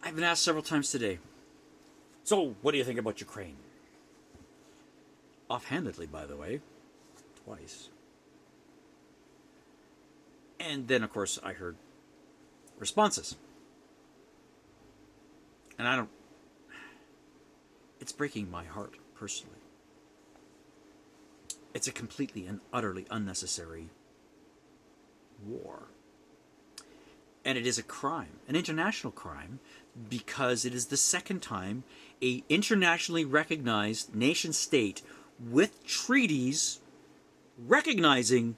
I've been asked several times today, so what do you think about Ukraine? Offhandedly, by the way, twice. And then, of course, I heard responses. And I don't... It's breaking my heart, personally. It's a completely and utterly unnecessary war. And it is a crime, an international crime, because it is the second time a internationally recognized nation state with treaties recognizing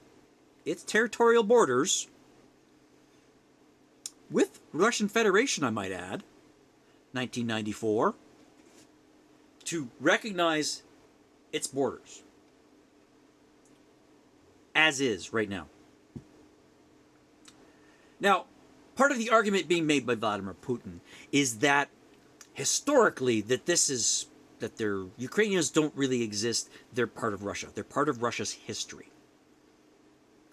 its territorial borders with Russian Federation, I might add, 1994, to recognize its borders as is right now. Now, part of the argument being made by Vladimir Putin is that historically that their Ukrainians don't really exist. They're part of Russia. They're part of Russia's history.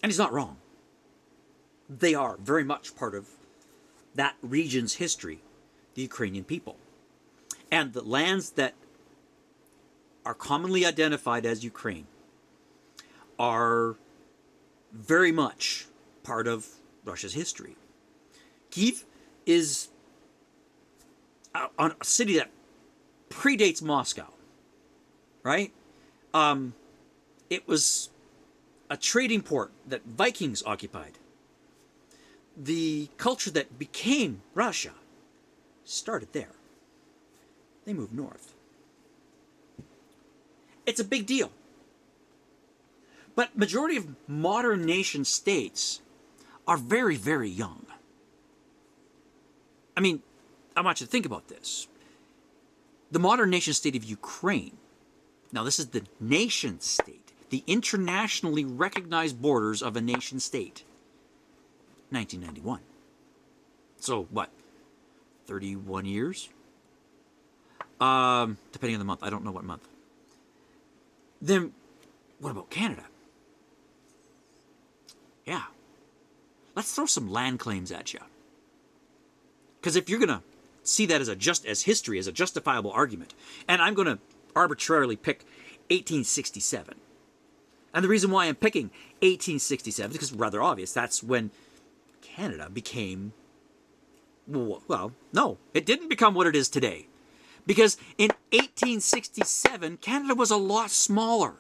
And he's not wrong. They are very much part of that region's history, the Ukrainian people. And the lands that are commonly identified as Ukraine are very much part of Russia's history. Kyiv is a city that predates Moscow, right? It was a trading port that Vikings occupied. The culture that became Russia started there. They moved north. It's a big deal. But majority of modern nation states are very, very young. I mean, I want you to think about this. The modern nation state of Ukraine, now this is the nation state, the internationally recognized borders of a nation state, 1991. So what, 31 years? Depending on the month. I don't know what month. Then what about Canada? Yeah. Let's throw some land claims at you. Because if you're going to see that as history, as a justifiable argument, and I'm going to arbitrarily pick 1867. And the reason why I'm picking 1867 is because it's rather obvious. That's when Canada became, well, no, it didn't become what it is today. Because in 1867, Canada was a lot smaller.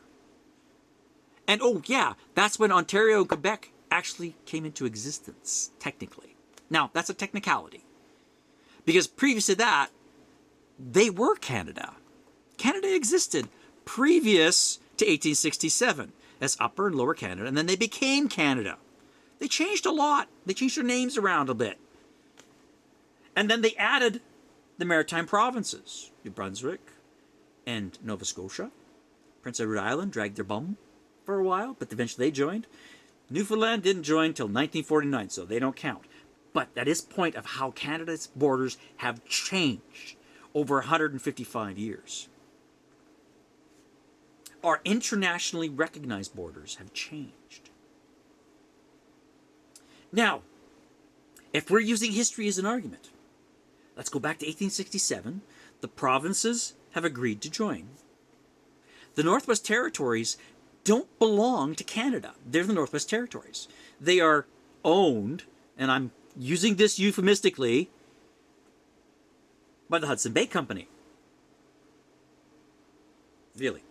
And oh yeah, that's when Ontario and Quebec actually came into existence, technically. Now, that's a technicality. Because previous to that, they were Canada. Canada existed previous to 1867 as Upper and Lower Canada, and then they became Canada. They changed a lot. They changed their names around a bit. And then they added the maritime provinces, New Brunswick and Nova Scotia. Prince Edward Island dragged their bum for a while, but eventually they joined. Newfoundland didn't join until 1949, so they don't count. But that is the point of how Canada's borders have changed over 155 years. Our internationally recognized borders have changed. Now, if we're using history as an argument, let's go back to 1867. The provinces have agreed to join. The Northwest Territories don't belong to Canada. They're the Northwest Territories. They are owned, and I'm using this euphemistically, by the Hudson Bay Company. Really?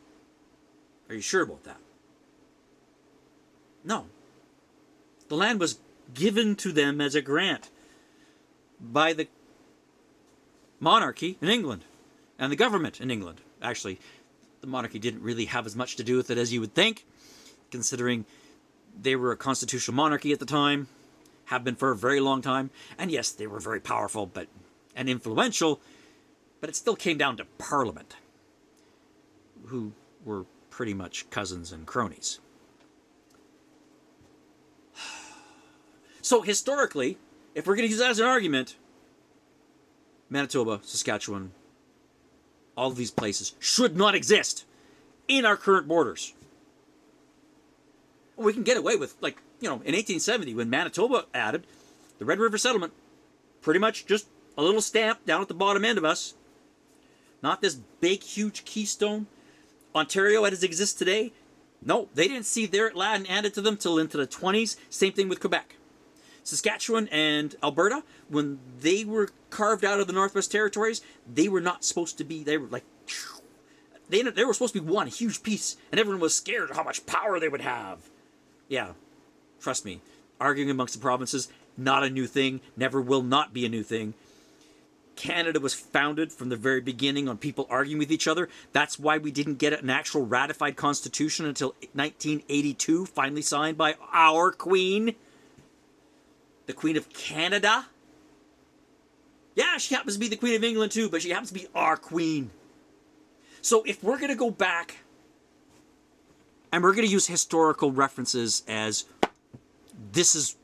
Are you sure about that? No. The land was given to them as a grant by the monarchy in England and the government in England. Actually, the monarchy didn't really have as much to do with it as you would think, considering they were a constitutional monarchy at the time, have been for a very long time, and yes, they were very powerful and influential, but it still came down to Parliament, who were pretty much cousins and cronies. So historically, if we're going to use that as an argument, Manitoba, Saskatchewan, all of these places should not exist in our current borders. We can get away with, in 1870, when Manitoba added, the Red River Settlement pretty much just a little stamp down at the bottom end of us. Not this big, huge keystone. Ontario as it exists today, no, they didn't see their land added to them till into the 20s. Same thing with Quebec. Saskatchewan and Alberta, when they were carved out of the Northwest Territories, they were not supposed to be, they were like, they were supposed to be one huge piece, and everyone was scared of how much power they would have. Yeah, trust me, arguing amongst the provinces, not a new thing, never will not be a new thing. Canada was founded from the very beginning on people arguing with each other. That's why we didn't get an actual ratified constitution until 1982, finally signed by our Queen. The Queen of Canada. Yeah, she happens to be the Queen of England too, but she happens to be our Queen. So if we're going to go back and we're going to use historical references as this is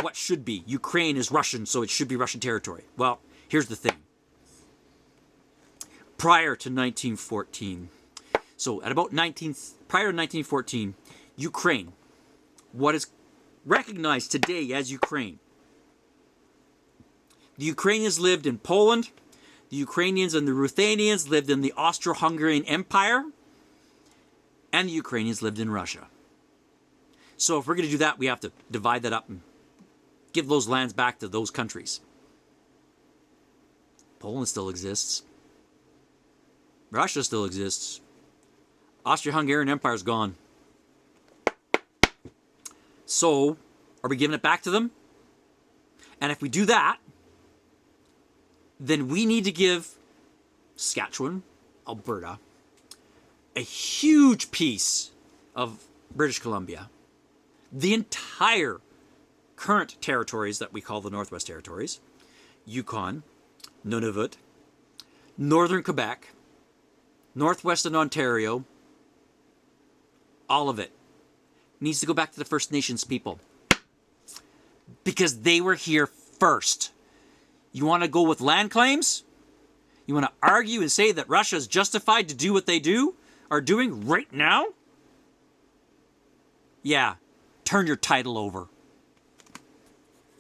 what should be. Ukraine is Russian, so it should be Russian territory. Well, here's the thing. Prior to 1914, so at about prior to 1914, Ukraine, what is recognized today as Ukraine. The Ukrainians lived in Poland. The Ukrainians and the Ruthenians lived in the Austro-Hungarian Empire. And the Ukrainians lived in Russia. So if we're going to do that, we have to divide that up and give those lands back to those countries. Poland still exists. Russia still exists. Austro-Hungarian Empire's gone. So, are we giving it back to them? And if we do that, then we need to give Saskatchewan, Alberta, a huge piece of British Columbia, the entire current territories that we call the Northwest Territories, Yukon, Nunavut, Northern Quebec, Northwestern Ontario, all of it needs to go back to the First Nations people because they were here first. You want to go with land claims? You want to argue and say that Russia is justified to do what they are doing right now? Yeah, turn your title over.